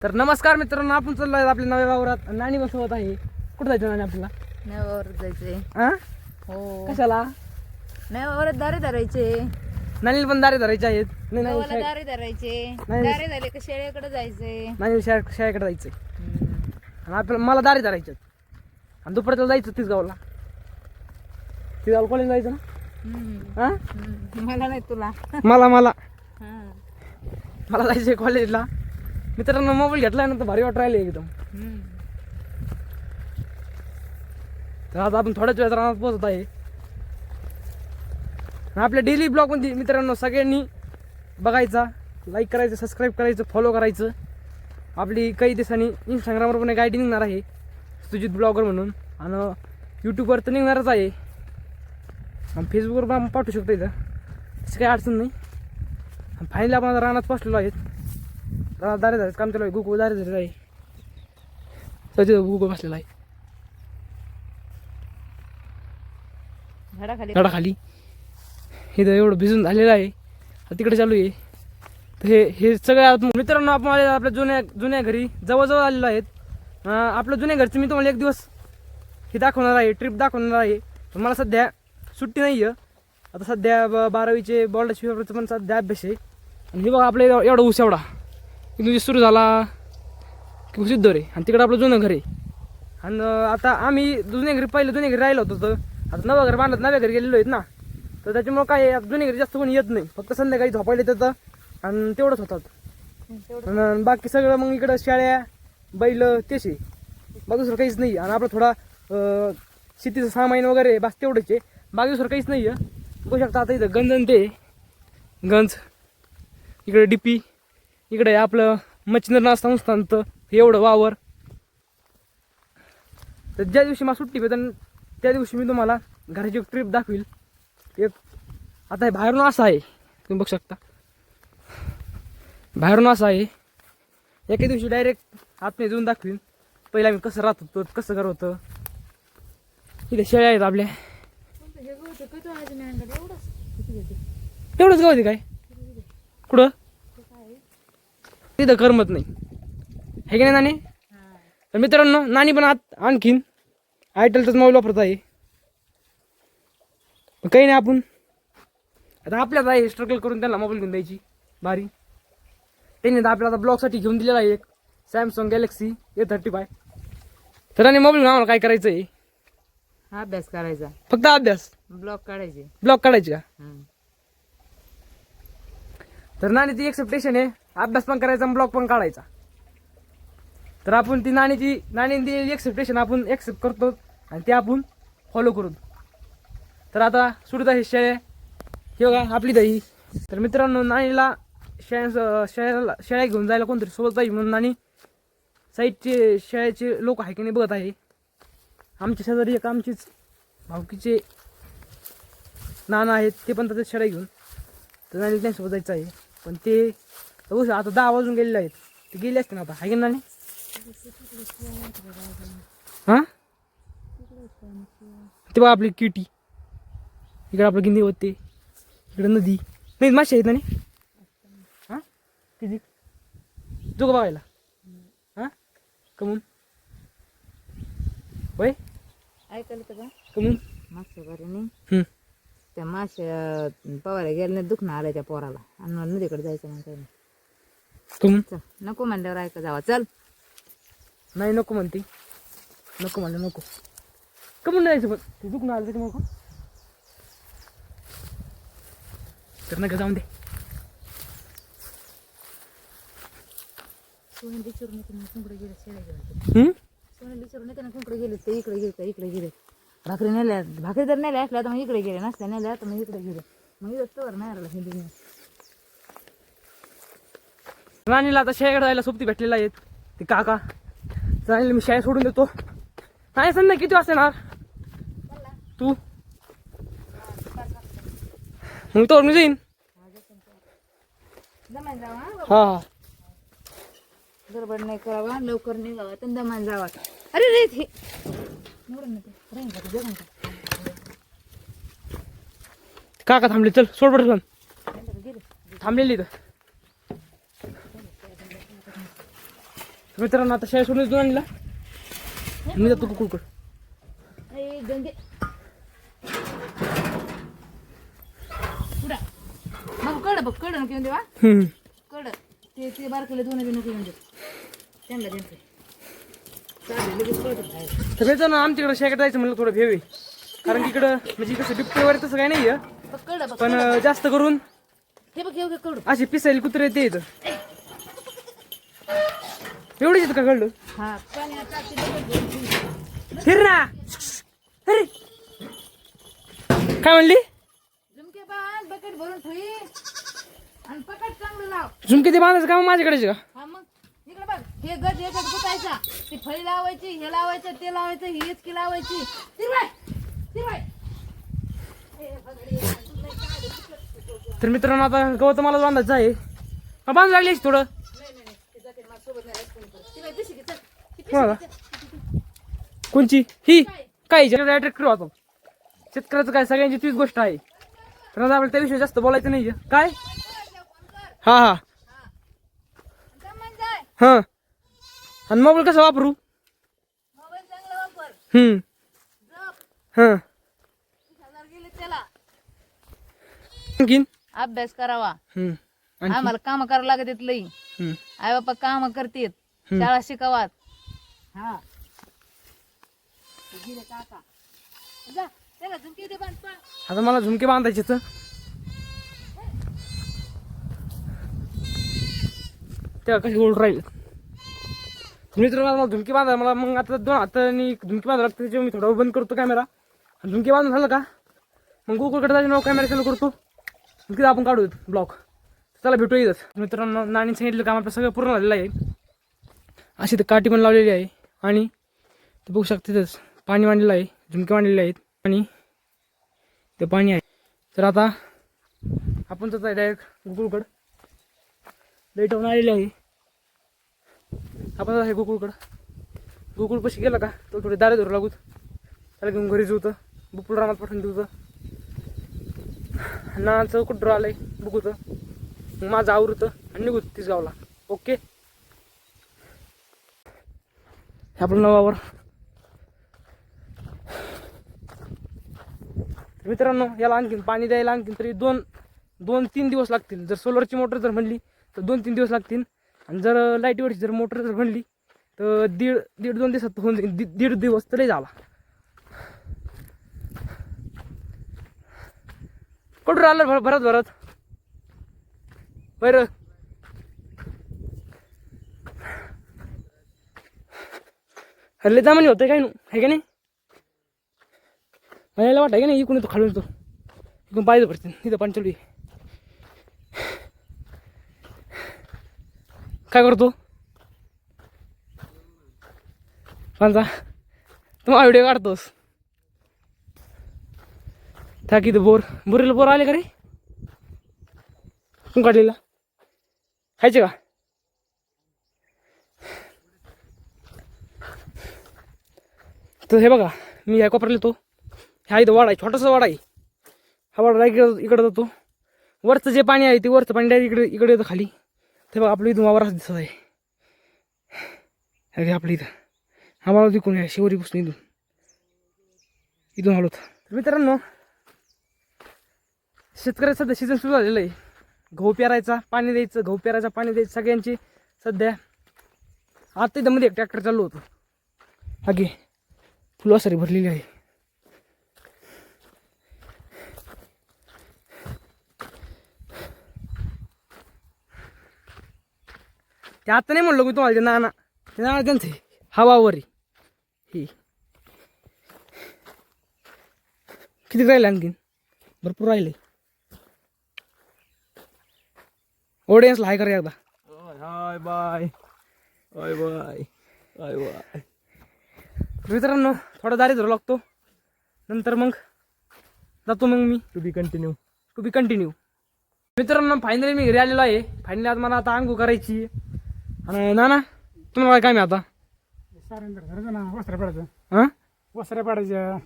तर नमस्कार मित्रांनो, आपण चाललोय आपल्या नव्या वावरात. नाणी बसवत आहे. कुठं जायचं नाणी आपल्याला? नव्या वावरात जायचंय. हा हो, कशाला? नव्या वावरात दारे धरायचे. नाणीला पण दारे धरायचे आहेत. नाही नाही गव्हाला दारे धरायचे. नाही. दारे झाले का शेळ्याकडे जायचंय. नाणी शाळेकडे जायचंय आणि आपल्याला मला दारे धरायचे आणि दुपारचं जायचं तिसगावला. तिसगाव कॉलेज जायचं ना? हा मला नाही तुला. मला मला हा. मला जायचंय कॉलेजला. मित्रांनो मोबाईल घेतलाय ना तर भारी वाट राहिले एकदम. तर आता आपण थोड्याच वेळात रानात पोहोचत आहे. आपल्या डेली ब्लॉग मध्ये मित्रांनो सगळ्यांनी बघायचा, लाईक करायचं, सबस्क्राईब करायचं, फॉलो करायचं. आपली काही दिवसांनी इंस्टाग्रामवर पण एक आयडी निघणार आहे, सुजित ब्लॉगर म्हणून. आणि यूट्यूबवर तर निघणारच आहे आणि फेसबुकवर पण आपण पाठवू शकतो. इथं तशी काही अडचण नाही. फायनली आपण आता रानात पोचलेलो आहेत. रानात दारे झाले काम चालू आहे. गुगल दारे झालेलं आहे. तिथं गुगल बसलेला आहे झाडाखाली. इथं एवढं भिजून झालेलं आहे. तिकडे चालू आहे. तर हे सगळं मित्रांनो आपण आपल्या जुन्या घरी जवळजवळ आलेलो आहेत. आपल्या जुन्या घरचं मी तुम्हाला एक दिवस हे दाखवणार आहे, ट्रिप दाखवणार आहे. पण मला सध्या सुट्टी नाही आहे. आता सध्या 12वीचे बोर्डाचे पेपरचं पण सध्या अभ्यास आहे. आणि हे बघा आपलं एवढा ऊस एवढा इथून सुरू झाला की ऊस रे. आणि तिकडं आपलं जुनं घर आहे. आणि आता आम्ही जुन्या घरी राहिलो होतो. तर आता नवं घर बांधलं, नव्या घरी गेलेलो आहेत ना. तर त्याच्यामुळं काय जुन्या घरी जास्त कोणी येत नाही. फक्त संध्याकाळी झोपायला येतं आणि तेवढंच होतात. आणि बाकी सगळं मग इकडं शेळ्या बैल तेच आहे. बाकी दुसरं काहीच नाही. आणि आपलं थोडा शेतीचं सामान वगैरे बस तेवढंच आहे. बाकी दुसरं काहीच नाही आहे. बघू शकता आता इथं गंज ते गंज, इकडे डीपी, इकडे आपलं मच्छिंद्र नाश्ता संस्थान. तर एवढं वावर. तर ज्या दिवशी मला सुट्टी भेटेल त्या दिवशी मी तुम्हाला घराची एक ट्रिप दाखवील. एक आता हे बाहेरून असं आहे, तुम्ही बघू शकता. बाहेरून असं आहे. एके दिवशी डायरेक्ट आतमध्ये जाऊन दाखवीन. पहिला आम्ही कसं राहत होतो, कसं करत होतं. इथे शेळ्या आहेत आपल्या. एवढंच गाव काय कुठं तिथं करमत नाही हे की नाही नाणी? तर मित्रांनो नाणी पण आणखीन आयटेलचाच मोबाईल वापरत आहे. काही नाही, आपण आता आपल्याच आहे स्ट्रगल करून त्यांना मोबाईल घेऊन द्यायची भारी. त्यांनी तर आपल्याला ब्लॉगसाठी घेऊन दिलेला आहे एक सॅमसंग गॅलेक्सी A35. तर आणि मोबाईल घेऊन आम्हाला काय करायचं आहे? अभ्यास करायचा, फक्त अभ्यास. ब्लॉग काढायचे. ब्लॉग काढायची का? तर नाणी ती एक्सेप्टेशन आहे. अभ्यास पण करायचा आणि ब्लॉग पण काढायचा. तर आपण ती नाणी एक्सेप्टेशन आपण एक्सेप्ट करतो आणि ते आपण फॉलो करू. तर आता सुरत आहे शेळ्या. हे बघा आपली दही. तर मित्रांनो नाणीला शेळ्या घेऊन जायला कोणतरी सोबत पाहिजे म्हणून नाणी साईडचे शेळ्याचे लोक आहे की नाही बघत आहे. आमच्या शेजारी एक आमचीच भावकीचे नाना आहेत, ते पण त्याच्यात शेळ्या घेऊन. तर नाणी त्यांच्यासोबत जायचं आहे. पण ते आता 10 वाजून गेलेले आहेत. ते गेले असते ना आता, आहे की नाणी? हां ते बघा आपली किटी. इकडे आपलं गिंदी होते, इकडे नदी नाही. मासे आहेत ना? हां किती जो का बघायला? हां कमून होय ऐकलं का कमून मागच्या घरी त्या माश्या पवायला गेल्या नाही, दुखणं आलं त्या पोराला. आणि नदीकडे जायचं म्हणता नाही. कमून चल, नको म्हणल्यावर ऐका जावा. चल नाही नको म्हणते. नको म्हणलं नको. कमून नाही जायचं पण ते दुखणं आलं त्याच्यामुळं. तर नका जाऊन दे. सोनेली चिरून कुंकडे गेले, शेळ्या गेले. सोनेली चिरून येते ना कुंकडे गेले, ते इकडे गेले, इकडे गेले. भाकरी नेल्या, भाकरी जर नेल्या असल्या तर मग इकडे गेले, नसल्या नेल्या तर मग इकडे गेले. मग इथं स्टोर नाही आला हिंदी. राणीला आता शाळेकडे जायला सोबती भेटलेला आहेत ते काका. राणीला मी शाळा सोडून देतो. नाही संध्या किती वाजता येणार तू? मग तो मी जाईन. हा हा गडबड नाही करावा, लवकर निघावा, तर दमान जावा. अरे रे हे काका थांबले. चल सोड पटकन. थांबलेली तर मित्रांनो आता शाळा सोडून दूध आणला मी जातो कुकुळकड ए गंगे पुढा मग कड बघ कड नको देवा कड ते बारकेले दोन नको येऊन दे त्यांना देते चालेल लगेच कळत बाहेर. तर मित्रांनो आमच्याकडे शेतात जायचं म्हणलं थोडं भेवे कारण की इकडं म्हणजे कसं बिबटे वगैरे तसं काही नाही बघ कड बघ पण जास्त करून हे बघ हे कड असे पिसायला कुत्रे ते येतं एवढीच येतं का कळलं हा पाणी टाकते फिर ना अरे काय म्हणली झुमके बांध बकेट भरून ठेवी आणि पकड चांगलं लाव. झुमके ते बांधायचं काम माझ्याकडेच का हा मग इकडे बघ हे गट याच्यात गुतायचा ती फळी लावायची हे लावायचं ते लावायचं ही हिचकी लावायची तिरवाय तर मित्रांनो आता गवत मला बांधायचं आहे बांधू लागली थोडं हो का? कोणची ही काय ट्रॅक्टर होतो शेतकऱ्याचं काय सगळ्यांची तीच गोष्ट आहे तर आता आपल्याला त्याविषयी जास्त बोलायचं नाही काय हा हा हा आणि मोबाईल कसा वापरू मोबाईल चांगला वापर जप हा गेले त्याला आणखीन अभ्यास करावा आणखीन आम्हाला काम करावं लागत लई आई बापा काम करतेत शाळा शिकावात हा गेले काका जा त्याला झुमके दे बांध पा. आता मला झुमके बांधायचे तर तेव्हा कशी ओढ राहील मित्रांनो मला झुमके बांधा मला मग आता 2 हातांनी झुमके बांधा लागतं त्याच्यावर मी थोडा बंद करतो कॅमेरा आणि झुमके बांधून झालं का मग गोकुळकडे जायचं नाव कॅमेरा चालू करतो तिथे आपण काढू ब्लॉग चला भेटू येतच मित्रांनो नाणी सांगितलं काम आपलं सगळं पूर्ण झालेलं आहे अशी तर काठी पण लावलेली आहे आणि ते बघू शकता तिथंच पाणी मांडलेलं आहे झुमके मांडलेले आहेत आणि ते पाणी आहे तर आता आपण तर डायरेक्ट गोकुळकड लाईट होऊन आलेली आहे आपण आहे गोकुळ पशी गेला का तो थोडे दारे धरू लागूत त्याला घेऊन घरी होतं बुकुळ रानात पाठवून देऊ नानाचं कुठं आलंय बुकूचं मग माझं आवृतं आणि निघूत तीच गावला ओके आपलं नवावर मित्रांनो याला आणखीन पाणी द्यायला आणखीन तरी 2-3 दिवस लागतील जर सोलरची मोटर जर म्हणली तर 2-3 दिवस लागतील आणि जर लाईटीवरची जर मोटर जर म्हणली तर 1.5-2 दिवसात होऊन जाईल 1.5 दिवस तरी झाला कुठं आलं भरत बरं हल्ले दामणी होतंय काय आहे का नाही मला वाटतं का नाही इकडून तो खालून येतो इकडून पाहिजे पडते इथं पण चालू आहे काय करतो पंचा तू व्हिडिओ काढतोस त्या किती बोरीला बोर आले का रे तू काढलेला खायचे का तर हे बघा मी ह्या कोपऱ्याला येतो ह्या इथं वाडा आहे छोटासा वाडा आहे हा वाडा इकडे जातो वरचं जे पाणी आहे ते वरचं पाणी डायरेक्ट इकडे येतं खाली ते बघा आपलं इथून वावराच दिसत आहे आपलं इथं हा वाडा तिकून आहे शिवरीपासून इथून आलो तर मित्रांनो शेतकऱ्याचं सध्या सीझन सुरू झालेलं आहे गहू पेरायचा पाणी द्यायचं गहू पेरायचा पाणी द्यायचं सगळ्यांची सध्या आता इथं मध्ये एक ट्रॅक्टर चालू होतं हागे फुलवासरी भरलेली आहे ते आता नाही म्हणलो मी तुम्हाला ते नाना त्यांचं हवावरी ही किती राहिले आणखीन भरपूर राहिले ऑडियन्सला हाय करा एकदा hi bye bye bye bye bye मित्रांनो थोडा दारी धरू लागतो नंतर मग जातो मग मी टू बी कंटिन्यू मित्रांनो फायनली मी घरी आलेलो आहे फायनली आज मला आता अंघोळ करायची आणि नाना तुम्हाला काय काम आहे आता धरायचं ना वस्त्र पाडायचं हां वस्त्र पाडायचं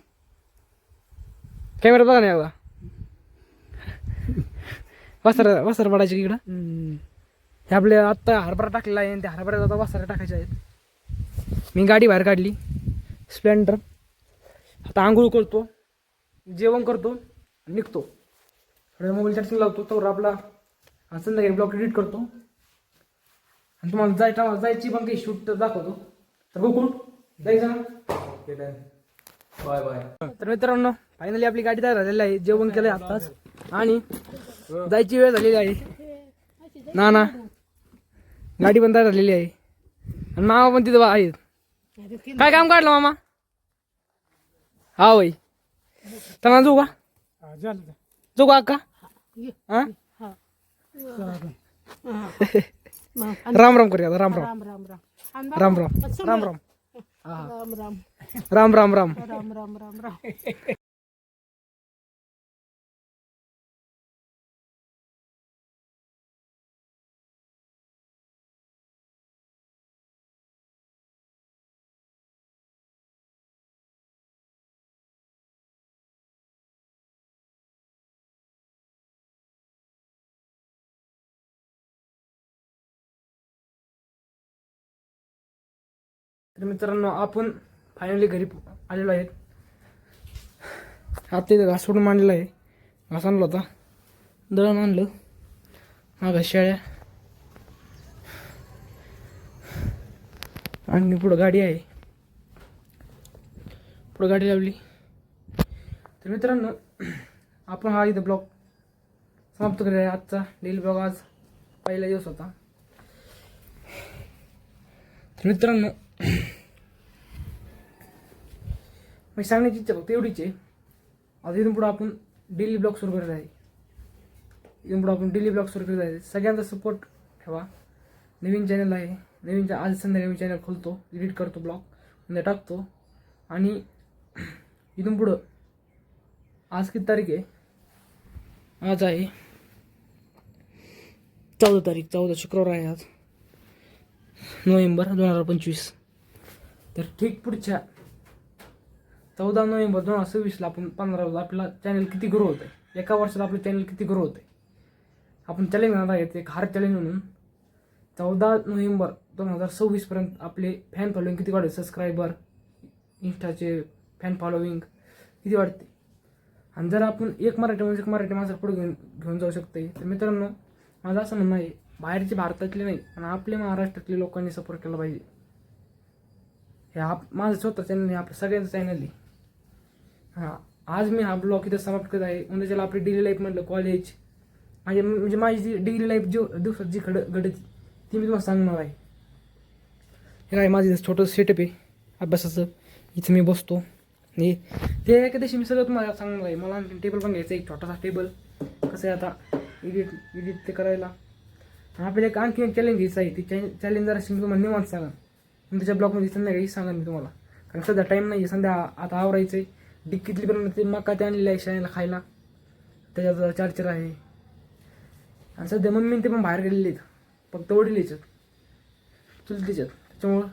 कॅमेरा बघा नाही एकदा वस्त्र पडायची इकडं हे आपले आत्ता हरभरा टाकलेला आहे आणि त्या हरभऱ्यात आता वासरे टाकायचे आहेत. मी गाडी बाहेर काढली स्प्लेंडर. आता आंघोळ करतो, जेवण करतो, निघतो. थोडा मोबाईल चार्जिंग लावतो, तर आपला संध्याकाळी ब्लॉग एडिट करतो आणि तुम्हाला जायची पण काही शूट दाखवतो. तर गोकुळ जायचं ना. Bye bye. तर मित्रांनो फायनली आपली गाडी तयार झालेली आहे. जेवण केलंय आत्ताच आणि जायची वेळ झालेली आहे. ना गाडी पण तयार झालेली आहे आणि मामा पण तिथं आहेत. काय काम काढलं मामा? हा होय. त्यांना जाऊ का? झालं जाऊ का अक्का? हा राम राम करूया. राम राम राम राम राम राम राम राम राम राम राम राम राम. राम राम राम राम. तर मित्रांनो आपण फायनली घरी आलेलो आहेत. आता इथं घास सोडून मांडलेला आहे. घास आणला होता, दळण आणलं, मागं शेळ्या आणि पुढं गाडी आहे. पुढं गाडी लावली. तर मित्रांनो आपण हा इथं ब्लॉग समाप्त केलेला आहे. आजचा डेली ब्लॉग आज पहिला दिवस होता. तर मित्रांनो मी सांगण्याची इच्छा फक्त एवढीच आहे. आता इथून पुढं आपण डेली ब्लॉग सुरू करत आहे. इथून पुढं आपण डेली ब्लॉग सुरू करत आहे. सगळ्यांचा सपोर्ट ठेवा. नवीन चॅनल आहे. नवीन आज संध्याकाळी मी चॅनल खोलतो, एडिट करतो, ब्लॉग म्हणजे टाकतो. आणि इथून पुढं आज किती तारीख आहे? आज आहे 14 तारीख. 14 शुक्रवार आहे आज, नोव्हेंबर 2025. तर ठीक पुढच्या 14 नोव्हेंबर 2026ला आपण 15 आपला चॅनल किती ग्रो होतं आहे. एका वर्षात आपलं चॅनल किती ग्रो होतं आहे. आपण चॅलेंज घेणार आहेत, एक हार्ड चॅलेंज म्हणून. 14 नोव्हेंबर 2026पर्यंत आपले फॅन फॉलोविंग किती वाढते, सबस्क्रायबर, इंस्टाचे फॅन फॉलोविंग किती वाढते. आणि जर आपण एक मराठी माणसं पुढे घेऊन जाऊ शकते. तर मित्रांनो माझं असं म्हणणं आहे, बाहेरचे भारतातले नाही पण आपले महाराष्ट्रातले लोकांनी सपोर्ट केला पाहिजे. हे माझं स्वतः चॅनल आहे, आपलं सगळ्यांचं चॅनल आहे. हां, आज मी हा ब्लॉग इथं समाप्त करत आहे. म्हणजे त्याला आपली डेली लाईफ म्हटलं, कॉलेज म्हणजे माझी जी डेली लाईफ दिवसात जी घडत ती मी तुम्हाला सांगणार आहे. हे काय माझं छोटं सेटअप आहे अभ्यासाचं. इथं मी बसतो आणि ते एका दिवशी मी सगळं तुम्हाला सांगणार आहे. मला टेबल पण घ्यायचं, एक छोटासा टेबल. कसं आहे आता एडिट ते करायला. आपल्याला एक आणखी एक चॅलेंज घ्यायचं आहे. ती चॅलेंज जरा मी तुम्हाला निवांत सांगा. तुमच्या ब्लॉगमध्ये संध्याकाळी सांगा मी तुम्हाला, कारण सध्या टाईम नाही आहे. संध्या आता आवरायचं आहे. डिक्कीतली पण ते मका ते आणलेलं आहे शाळेला खायला, त्याच्यात चार्जर आहे. आणि सध्या मम्मी ते पण बाहेर गेलेले आहेत, फक्त वडील याच्यात चुलतीच्यात. त्याच्यामुळं